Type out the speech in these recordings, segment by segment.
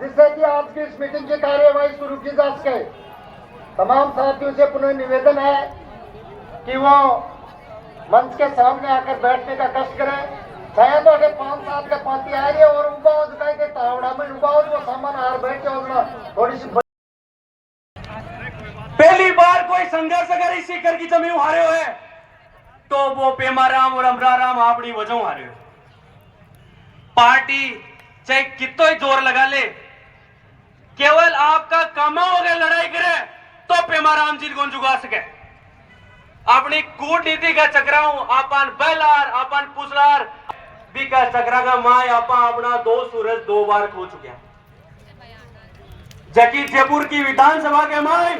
जिससे कि आज की इस मीटिंग की कार्यवाही शुरू की जा सके। तमाम साथियों से पुनः निवेदन है कि वो मंच के सामने आकर बैठने का कष्ट करें। शायद तो 5-7 का पाती आ रही है और उबाओ दिखाई के तावड़ा में उबाओ वो सामान हार बैठ के थोड़ी सी पहली बार कोई संघर्ष अगर इस सीकर की जमीन हारे हुए तो वो पेमाराम और अमराराम अपनी वजह हारे हो। पार्टी चाहे कितना ही जोर लगा ले, केवल आपका कामा हो गया लड़ाई करे तो पेमाराम जी को जुगा सके। अपनी कूटनीति का चक्राऊ अपन बैलार अपन पुसलार भी का चक्रा का माए आपा अपना 2 सूरज 2 बार खो चुके। जबकि जयपुर की विधानसभा के माए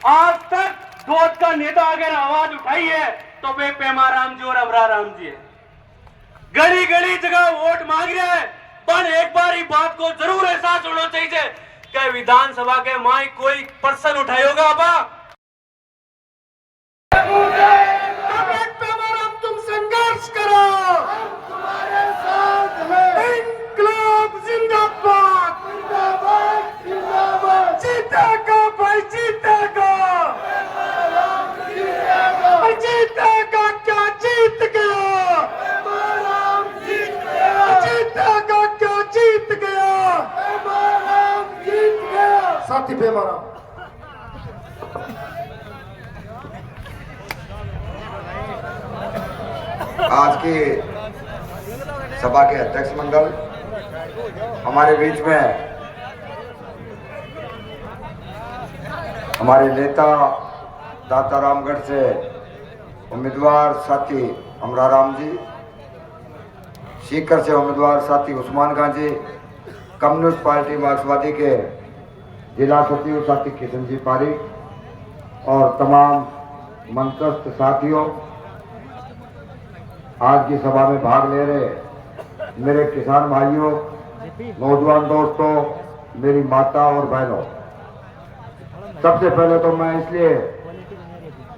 आज तक दूध का नेता अगर आवाज उठाई है तो वे पेमाराम जी और अमराराम जी है। गली गली जगह वोट मांग रहे हैं, पर एक बार ही बात को जरूर एहसास होना चाहिए कि विधानसभा के माई कोई पर्सन उठाई होगा आपा। पेमाराम तुम संघर्ष करो, हम तुम्हारे साथ हैं। इंकलाब जिंदाबाद जिंदाबाद जिंदाबाद। जीतेगा भाई जीतेगा, जीतेगा क्या जीत गया, जीतेगा क्या जीत गया, जीत गया साथी पेमाराम। आज की सभा के अध्यक्ष मंडल हमारे बीच में हमारे नेता दाता रामगढ़ से उम्मीदवार साथी अमराराम जी, सीकर से उम्मीदवार साथी उस्मान खान जी, कम्युनिस्ट पार्टी मार्क्सवादी के जिला सचिव साथी किशन जी पारिक और तमाम मंचस्थ साथियों, आज की सभा में भाग ले रहे मेरे किसान भाइयों, नौजवान दोस्तों, मेरी माता और बहनों, सबसे पहले तो मैं इसलिए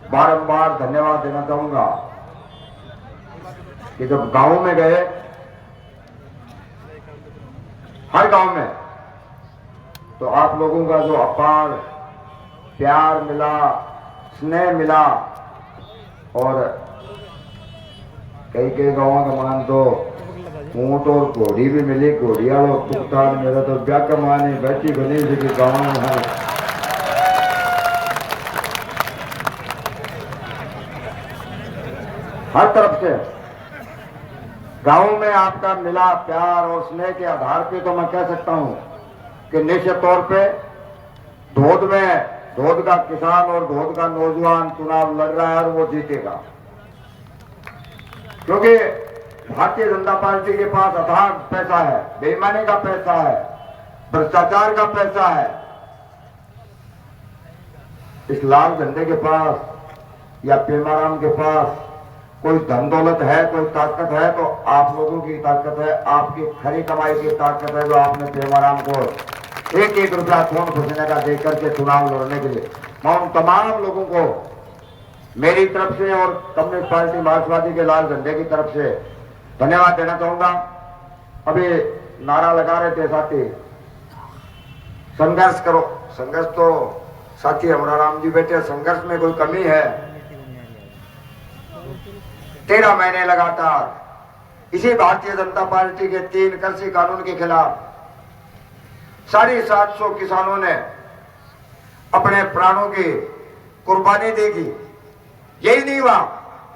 बारंबार धन्यवाद देना चाहूंगा कि जब गांव में गए, हर गांव में, तो आप लोगों का जो अपार प्यार मिला, स्नेह मिला और कई कई गाँव का मान तो ऊंट और घोड़ी भी मिली, घोड़ी वालों भुगतान मेरा तो ब्याह का माने बैठी बनी थी गाँव में है। हर तरफ से गांव में आपका मिला प्यार और स्नेह के आधार पे तो मैं कह सकता हूं कि निश्चित तौर पे धोद में धोद का किसान और धोद का नौजवान चुनाव लड़ रहा है और वो जीतेगा, क्योंकि भारतीय जनता पार्टी के पास अथाह पैसा है, बेईमानी का पैसा है, भ्रष्टाचार का पैसा है। इस लाल झंडे के पास या पेमाराम के पास कोई धन दौलत है, कोई ताकत है तो आप लोगों की ताकत है, आपकी खरी कमाई की ताकत है, जो आपने पेमाराम को 1-1 रुपया खून पसीने का दे करके चुनाव लड़ने के लिए। मैं उन तमाम लोगों को मेरी तरफ से और कम्युनिस्ट पार्टी मार्क्सवादी के लाल झंडे की तरफ से धन्यवाद देना चाहूंगा। अभी नारा लगा रहे थे साथी, संघर्ष करो। संघर्ष तो साथी अमराराम जी बेटे, संघर्ष में कोई कमी है? 13 महीने लगातार इसी भारतीय जनता पार्टी के 3 कृषि कानून के खिलाफ 750 किसानों ने अपने प्राणों की कुर्बानी दी थी। यही नहीं हुआ,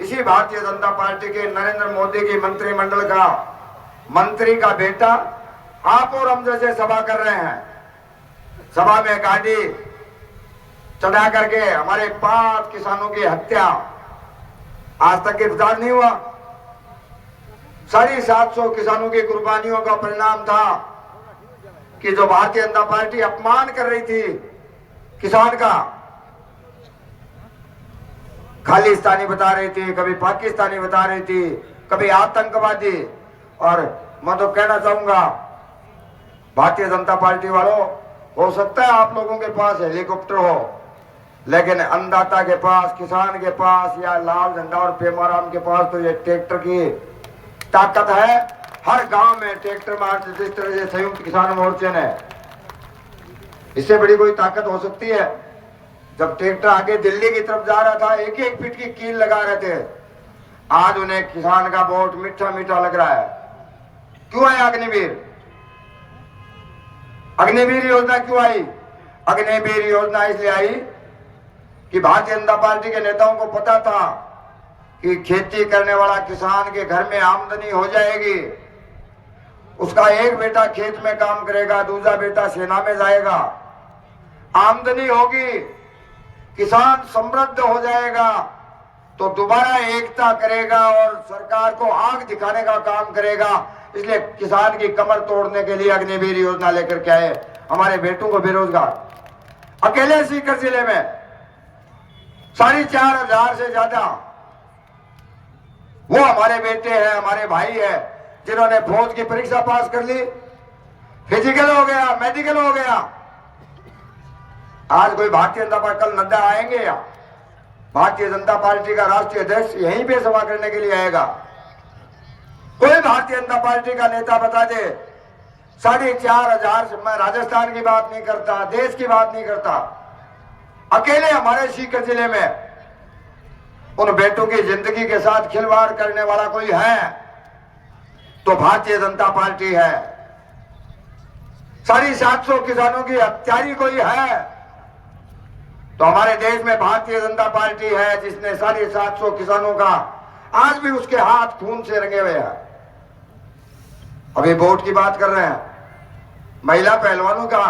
इसी भारतीय जनता पार्टी के नरेंद्र मोदी की मंत्रिमंडल का मंत्री का बेटा आप और हम जैसे सभा कर रहे हैं, सभा में गाड़ी चढ़ा करके हमारे 5 किसानों की हत्या, आज तक गिरफ्तार नहीं हुआ। 750 किसानों की कुर्बानियों का परिणाम था कि जो भारतीय जनता पार्टी अपमान कर रही थी किसान का, खालिस्तानी बता रही थी, कभी पाकिस्तानी बता रही थी, कभी आतंकवादी। और मैं तो कहना चाहूंगा भारतीय जनता पार्टी वालों, हो सकता है आप लोगों के पास हेलीकॉप्टर हो, लेकिन अन्नदाता के पास, किसान के पास या लाल झंडा और पेमाराम के पास तो ये ट्रैक्टर की ताकत है हर गांव में ट्रैक्टर मार्च जिस तरह से संयुक्त किसान मोर्चे ने, इससे बड़ी कोई ताकत हो सकती है? जब ट्रैक्टर आगे दिल्ली की तरफ जा रहा था, एक एक फीट की कील लगा रहे थे। आज उन्हें किसान का वोट मीठा मीठा लग रहा है। क्यों आया अग्निवीर? अग्निवीर योजना क्यों आई? अग्निवीर योजना इसलिए आई कि भारतीय जनता पार्टी के नेताओं को पता था कि खेती करने वाला किसान के घर में आमदनी हो जाएगी। उसका एक बेटा खेत में काम करेगा, दूसरा बेटा सेना में जाएगा, आमदनी होगी, किसान समृद्ध हो जाएगा, तो दोबारा एकता करेगा और सरकार को आंख दिखाने का काम करेगा। इसलिए किसान की कमर तोड़ने के लिए अग्निवीर योजना लेकर के आए। हमारे बेटों को बेरोजगार अकेले सीकर जिले में 4,500 से ज्यादा वो हमारे बेटे हैं, हमारे भाई हैं, जिन्होंने फौज की परीक्षा पास कर ली, फिजिकल हो गया, मेडिकल हो गया। आज कोई भारतीय जनता पार्टी, कल नड्डा आएंगे या भारतीय जनता पार्टी का राष्ट्रीय अध्यक्ष यहीं पे सभा करने के लिए आएगा? कोई भारतीय जनता पार्टी का नेता बता दे 4,500 से, मैं राजस्थान की बात नहीं करता, देश की बात नहीं करता, अकेले हमारे सीकर जिले में उन बेटों की जिंदगी के साथ खिलवाड़ करने वाला कोई है तो भारतीय जनता पार्टी है। 750 किसानों की हत्यारी कोई है तो हमारे देश में भारतीय जनता पार्टी है, जिसने 750 किसानों का आज भी उसके हाथ खून से रंगे हुए हैं। अभी वोट की बात कर रहे हैं, महिला पहलवानों का,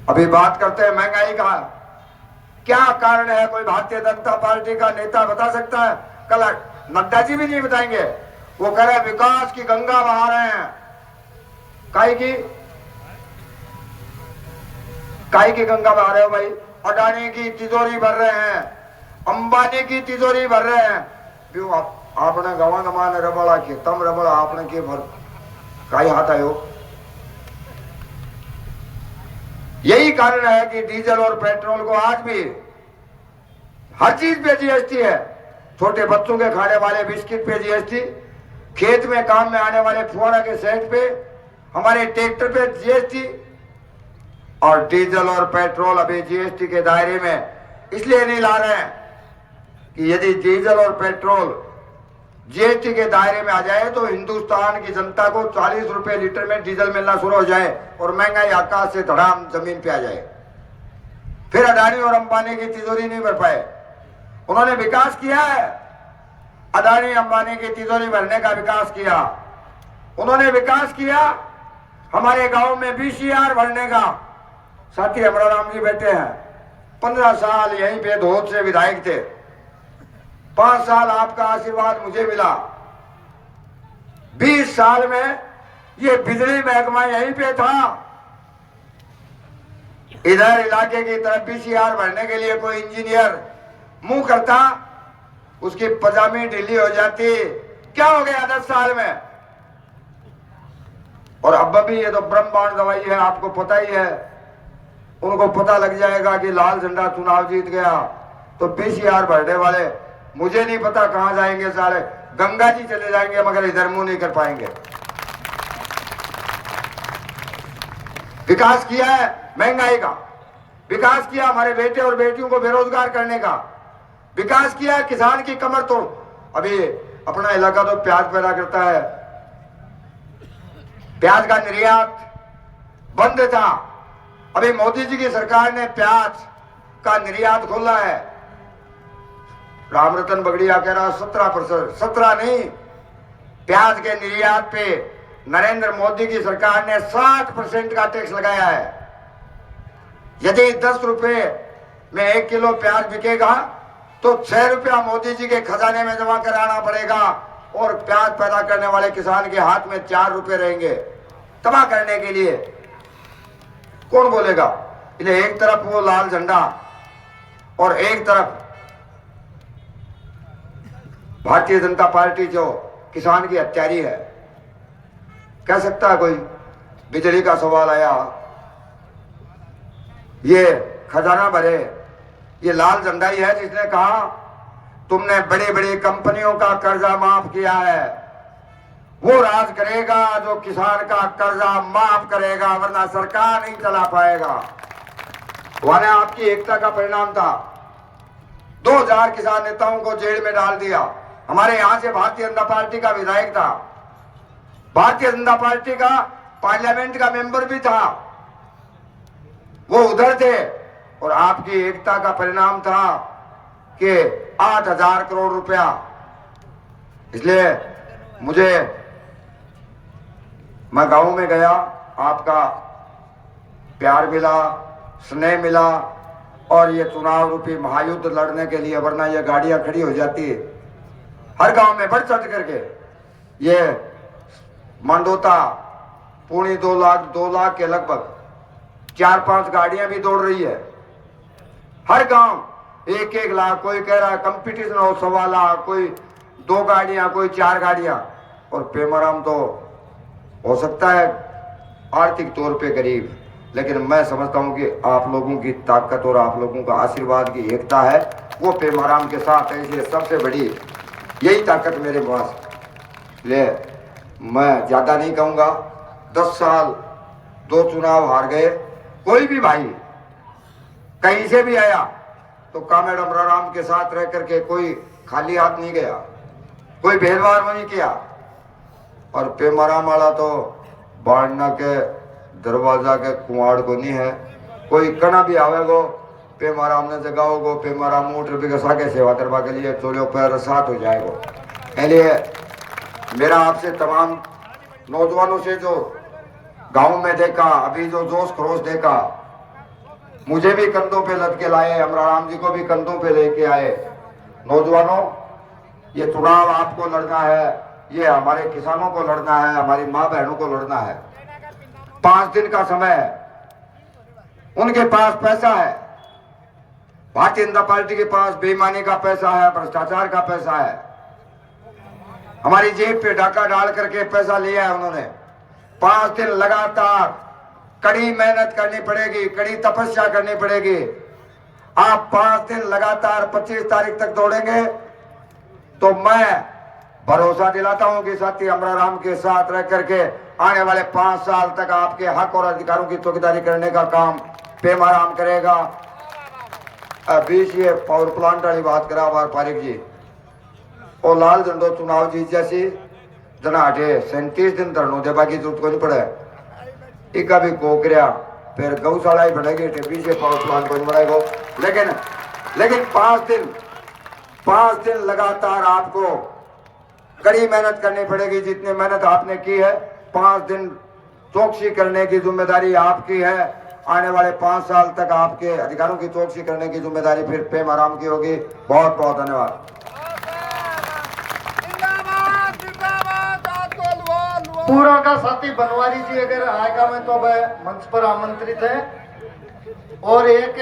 अभी बात करते हैं महंगाई का। क्या कारण है? कोई भारतीय जनता पार्टी का नेता बता सकता है? कल नड्डा जी भी नहीं बताएंगे। वो कह रहे विकास की गंगा बहा रहे हैं। काई की गंगा बहा रहे हो भाई? अडानी की तिजोरी भर रहे हैं, अंबानी की तिजोरी भर रहे हैं। क्यों आपने गवा गमान रबड़ा के तम रबड़ा आपने के भर काई हाथ आयो? यही कारण है कि डीजल और पेट्रोल को आज भी हर चीज पे जीएसटी है। छोटे बच्चों के खाने वाले बिस्किट पे जीएसटी, खेत में काम में आने वाले फुहारा के सेट पे, हमारे ट्रैक्टर पे जीएसटी, और डीजल और पेट्रोल अभी जीएसटी के दायरे में इसलिए नहीं ला रहे हैं कि यदि डीजल और पेट्रोल जीएसटी के दायरे में आ जाए तो हिंदुस्तान की जनता को 40 रुपए लीटर में डीजल मिलना शुरू हो जाए और महंगाई आकाश से धड़ाम जमीन पे आ जाए। फिर अडानी और अंबानी की तिजोरी नहीं भर पाए। उन्होंने विकास किया है, अडानी अंबानी की तिजोरी भरने का विकास किया। उन्होंने विकास किया हमारे गांव में बीसीआर भरने का। साथी अमराराम जी बैठे हैं, 15 साल यहीं पे धोत से विधायक थे, 5 साल आपका आशीर्वाद मुझे मिला, 20 साल में ये बिजली महकमा यहीं पे था। इधर इलाके की तरफ बीसीआर भरने के लिए कोई इंजीनियर मुंह करता, उसकी पजामी ढीली हो जाती। क्या हो गया 10 साल में? और अब भी ये तो ब्रह्मांड दवाई है, आपको पता ही है। उनको पता लग जाएगा कि लाल झंडा चुनाव जीत गया तो बीसीआर भरने वाले मुझे नहीं पता कहां जाएंगे, सारे गंगा जी चले जाएंगे, मगर इधर मुंह नहीं कर पाएंगे। विकास किया है महंगाई का, विकास किया हमारे बेटे और बेटियों को बेरोजगार करने का, विकास किया है किसान की कमर तोड़। अभी अपना इलाका तो प्याज पैदा करता है, प्याज का निर्यात बंद था। अभी मोदी जी की सरकार ने प्याज का निर्यात खोला है। रामरतन बगड़िया कह रहा 17%, 17 नहीं, प्याज के निर्यात पे नरेंद्र मोदी की सरकार ने 60% का टैक्स लगाया है। यदि 10 रुपए में 1 किलो प्याज बिकेगा तो 6 रुपया मोदी जी के खजाने में जमा कराना पड़ेगा और प्याज पैदा करने वाले किसान के हाथ में 4 रुपए रहेंगे तबाह करने के लिए। कौन बोलेगा? इसलिए एक तरफ वो लाल झंडा और एक तरफ भारतीय जनता पार्टी जो किसान की हत्यारी है। कह सकता है कोई? बिजली का सवाल आया, ये खजाना भरे, ये लाल झंडा ही है जिसने कहा तुमने बड़ी बड़ी कंपनियों का कर्जा माफ किया है, वो राज करेगा जो किसान का कर्जा माफ करेगा, वरना सरकार नहीं चला पाएगा। वहां आपकी एकता का परिणाम था। 2000 किसान नेताओं को जेल में डाल दिया। हमारे यहां से भारतीय जनता पार्टी का विधायक था, भारतीय जनता पार्टी का पार्लियामेंट का मेंबर भी था, वो उधर थे। और आपकी एकता का परिणाम था कि 8000 करोड़ रुपया। इसलिए मैं गांव में गया, आपका प्यार मिला, स्नेह मिला, और ये चुनाव रूपी महायुद्ध लड़ने के लिए, वरना ये गाड़ियां खड़ी हो जाती है हर गांव में बढ़ चढ़ करके। ये मंडोता पूरी 2 लाख के लगभग 4-5 गाड़ियां भी दौड़ रही है हर गांव, 1-1 लाख। कोई कह रहा है कंपटीशन हो 1.25 लाख, कोई 2 गाड़ियां, कोई 4 गाड़ियां। और पेमाराम तो हो सकता है आर्थिक तौर पे गरीब, लेकिन मैं समझता हूं कि आप लोगों की ताकत और आप लोगों का आशीर्वाद की एकता है, वो पेमाराम के साथ है। इसलिए सबसे बड़ी यही ताकत मेरे पास। इसलिए मैं ज्यादा नहीं कहूंगा। 10 साल 2 चुनाव हार गए, कोई भी भाई कहीं से भी आया तो कामेड़ अमराराम के साथ रह करके कोई खाली हाथ नहीं गया, कोई भेदभाव नहीं किया। और पेमाराम वाला तो बाढ़ना के दरवाजा के कुआड़ को नहीं है, कोई कना भी आवेगो पेमाराम ने जगाओगो, पेमाराम मोटर भी घसा के सेवा करवा के लिए चोलियों पर साथ हो जाएगो। इसलिए मेरा आपसे तमाम नौजवानों से जो गांव में देखा, अभी जो जोश खरोश देखा, मुझे भी कंधों पे लद के लाए, अमराराम जी को भी कंधों पे लेके आए। नौजवानों, ये चुनाव आपको लड़ना है, ये हमारे किसानों को लड़ना है, हमारी माँ बहनों को लड़ना है। 5 दिन का समय है, उनके पास पैसा है, भारतीय जनता पार्टी के पास बेईमानी का पैसा है, भ्रष्टाचार का पैसा है। हमारी जेब पे डाका डाल करके पैसा लिया है उन्होंने। 5 दिन लगातार कड़ी मेहनत करनी पड़ेगी, कड़ी तपस्या करनी पड़ेगी। आप 5 दिन लगातार 25 तारीख तक दौड़ेंगे तो मैं भरोसा दिलाता हूं कि साथी अमराराम के साथ रह करके आने वाले 5 साल तक आपके हक और अधिकारों की चौकीदारी करने का काम पेमाराम करेगा। बीच ये पावर प्लांट वाली बात करा पारिक जी, और लाल झंडो चुनाव जीत जैसी जना हटे 37 दिन धरनो देवा की जरूरत को नहीं पड़े। इका भी कोकरिया फिर गौशाला ही बनेगी, पीछे पावर प्लांट को नहीं बढ़ेगा। लेकिन 5 दिन लगातार आपको कड़ी मेहनत करनी पड़ेगी। जितनी मेहनत आपने की है, 5 दिन चौकसी करने की जिम्मेदारी आपकी है। आने वाले 5 साल तक आपके अधिकारों की चौकसी करने की जिम्मेदारी फिर पेमाराम की होगी। बहुत बहुत धन्यवाद। पूरा का साथी बनवारी जी अगर आएगा, मैं तो वह मंच पर आमंत्रित है। और एक